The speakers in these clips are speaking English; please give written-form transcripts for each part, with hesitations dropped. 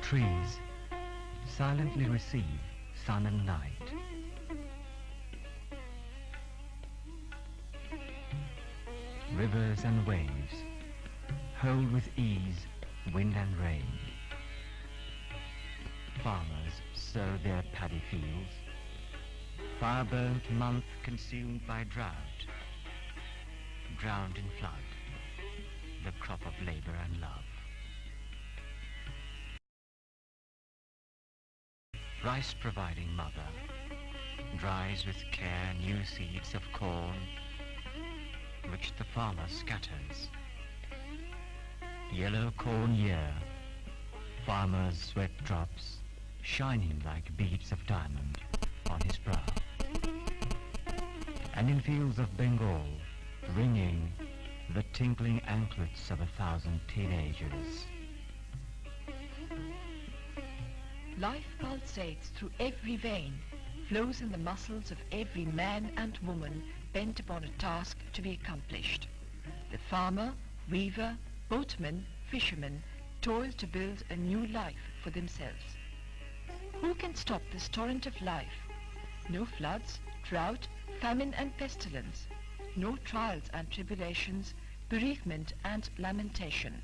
Trees silently receive sun and night. Rivers and waves hold with ease wind and rain. Farmers sow their paddy fields, fire-burnt month consumed by drought, drowned in flood, the crop of labor and love. Rice-providing mother dries with care new seeds of corn, which the farmer scatters. Yellow corn year, farmer's sweat drops shining like beads of diamond on his brow. And in fields of Bengal, ringing the tinkling anklets of 1,000 teenagers. Life pulsates through every vein, flows in the muscles of every man and woman bent upon a task to be accomplished. The farmer, weaver, boatman, fisherman toil to build a new life for themselves. Who can stop this torrent of life? No floods, drought, famine and pestilence, no trials and tribulations, bereavement and lamentation.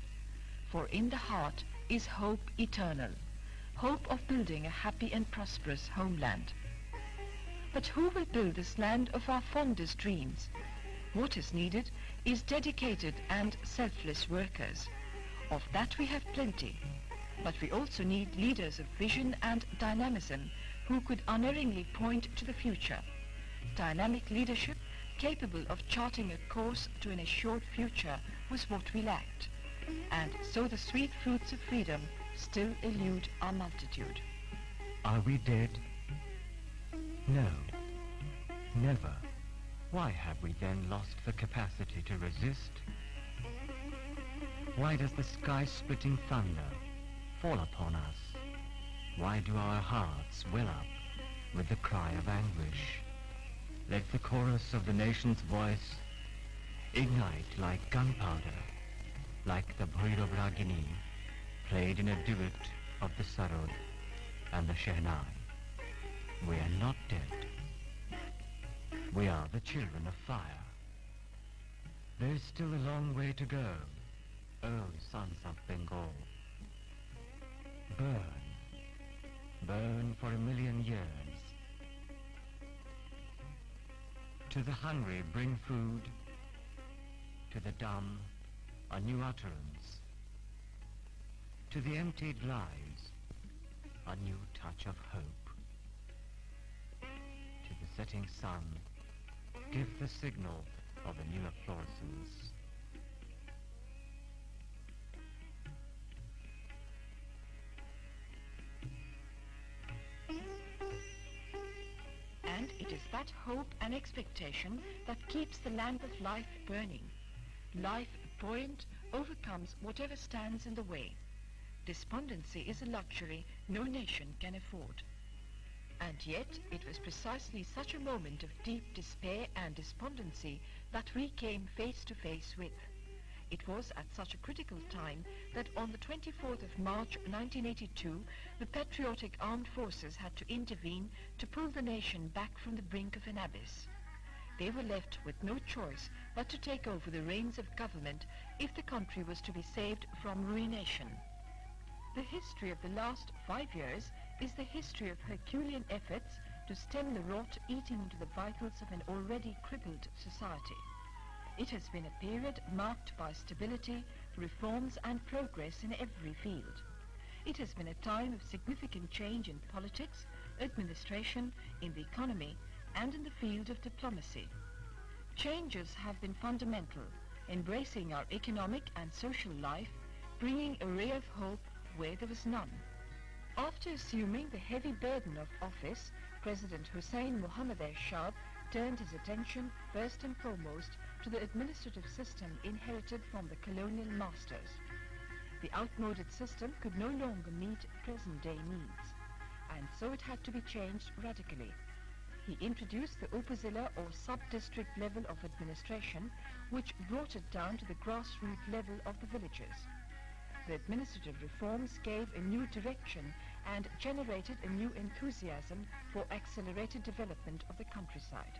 For in the heart is hope eternal, hope of building a happy and prosperous homeland. But who will build this land of our fondest dreams? What is needed is dedicated and selfless workers. Of that we have plenty, but we also need leaders of vision and dynamism who could unerringly point to the future. Dynamic leadership capable of charting a course to an assured future was what we lacked, and so the sweet fruits of freedom still elude our multitude. Are we dead? No, never. Why have we then lost the capacity to resist? Why does the sky-splitting thunder fall upon us? Why do our hearts well up with the cry of anguish? Let the chorus of the nation's voice ignite like gunpowder, like the Bhairav Ragini played in a duet of the Sarod and the Shehnai. We are not dead. We are the children of fire. There is still a long way to go, O sons of Bengal. Burn, burn for 1,000,000 years. To the hungry bring food, to the dumb a new utterance, to the emptied lives a new touch of hope. To the setting sun give the signal of a new efflorescence. And it is that hope and expectation that keeps the lamp of life burning. Life, buoyant, overcomes whatever stands in the way. Despondency is a luxury no nation can afford. And yet, it was precisely such a moment of deep despair and despondency that we came face to face with. It was at such a critical time that on the 24th of March 1982, the patriotic armed forces had to intervene to pull the nation back from the brink of an abyss. They were left with no choice but to take over the reins of government if the country was to be saved from ruination. The history of the last 5 years is the history of Herculean efforts to stem the rot eating into the vitals of an already crippled society. It has been a period marked by stability, reforms and progress in every field. It has been a time of significant change in politics, administration, in the economy and in the field of diplomacy. Changes have been fundamental, embracing our economic and social life, bringing a ray of hope where there was none. After assuming the heavy burden of office, President Hussein Mohammad Ershad turned his attention first and foremost to the administrative system inherited from the colonial masters. The outmoded system could no longer meet present-day needs, and so it had to be changed radically. He introduced the Upazila or sub-district level of administration, which brought it down to the grassroots level of the villages. The administrative reforms gave a new direction and generated a new enthusiasm for accelerated development of the countryside.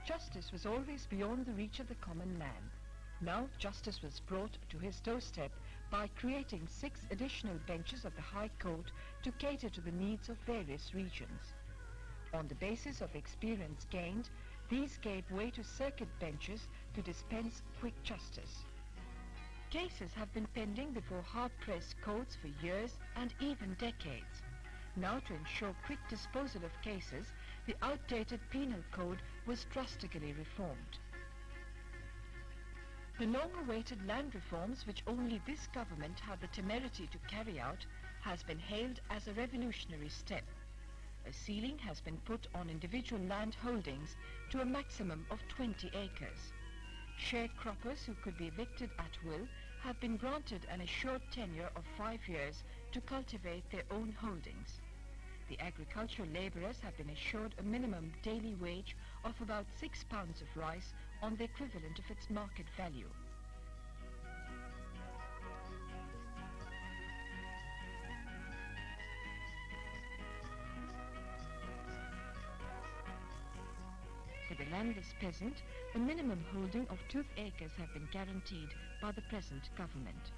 Justice was always beyond the reach of the common man. Now justice was brought to his doorstep by creating 6 additional benches of the High Court to cater to the needs of various regions. On the basis of experience gained, these gave way to circuit benches to dispense quick justice. Cases have been pending before hard-pressed courts for years and even decades. Now, to ensure quick disposal of cases, the outdated penal code was drastically reformed. The long-awaited land reforms, which only this government had the temerity to carry out, has been hailed as a revolutionary step. A ceiling has been put on individual land holdings to a maximum of 20 acres. Sharecroppers who could be evicted at will have been granted an assured tenure of 5 years to cultivate their own holdings. The agricultural labourers have been assured a minimum daily wage of about £6 of rice on the equivalent of its market value. For the landless peasant, a minimum holding of 2 acres have been guaranteed by the present government.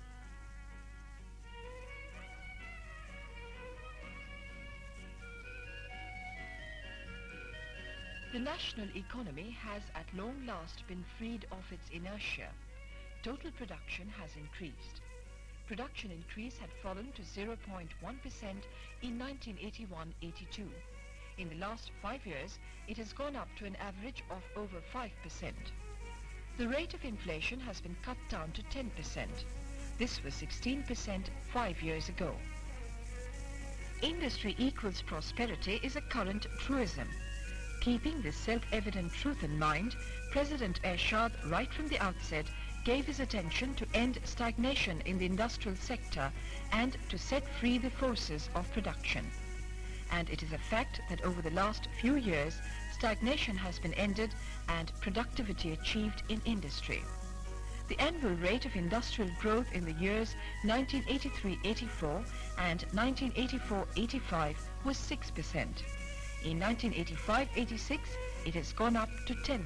The national economy has at long last been freed of its inertia. Total production has increased. Production increase had fallen to 0.1% in 1981-82. In the last 5 years, it has gone up to an average of over 5%. The rate of inflation has been cut down to 10%. This was 16% 5 years ago. Industry equals prosperity is a current truism. Keeping this self-evident truth in mind, President Ershad, right from the outset, gave his attention to end stagnation in the industrial sector and to set free the forces of production. And it is a fact that over the last few years, stagnation has been ended and productivity achieved in industry. The annual rate of industrial growth in the years 1983-84 and 1984-85 was 6%. In 1985-86, it has gone up to 10%.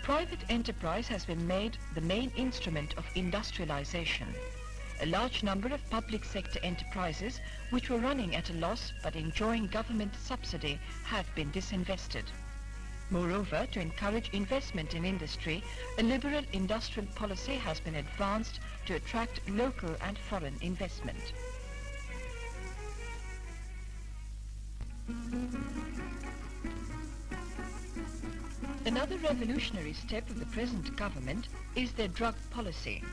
Private enterprise has been made the main instrument of industrialization. A large number of public sector enterprises, which were running at a loss but enjoying government subsidy, have been disinvested. Moreover, to encourage investment in industry, a liberal industrial policy has been advanced to attract local and foreign investment. Another revolutionary step of the present government is their drug policy.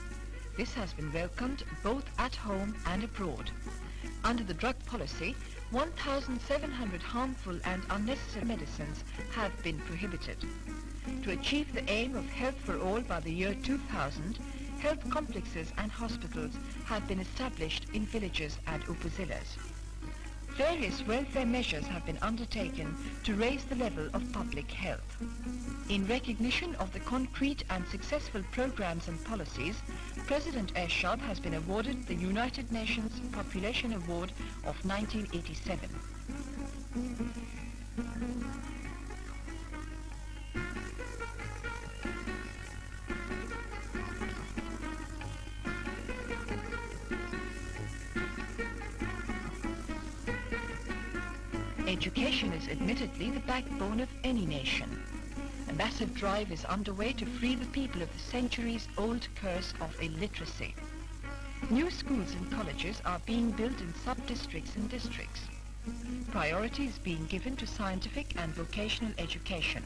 This has been welcomed both at home and abroad. Under the drug policy, 1,700 harmful and unnecessary medicines have been prohibited. To achieve the aim of health for all by the year 2000, health complexes and hospitals have been established in villages and upazilas. Various welfare measures have been undertaken to raise the level of public health. In recognition of the concrete and successful programs and policies, President Ershad has been awarded the United Nations Population Award of 1987. Education is admittedly the backbone of any nation. A massive drive is underway to free the people of the centuries-old curse of illiteracy. New schools and colleges are being built in sub-districts and districts. Priority is being given to scientific and vocational education.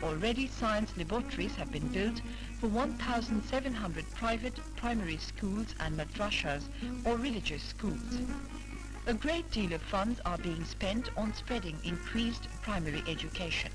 Already science laboratories have been built for 1,700 private primary schools and madrasas or religious schools. A great deal of funds are being spent on spreading increased primary education.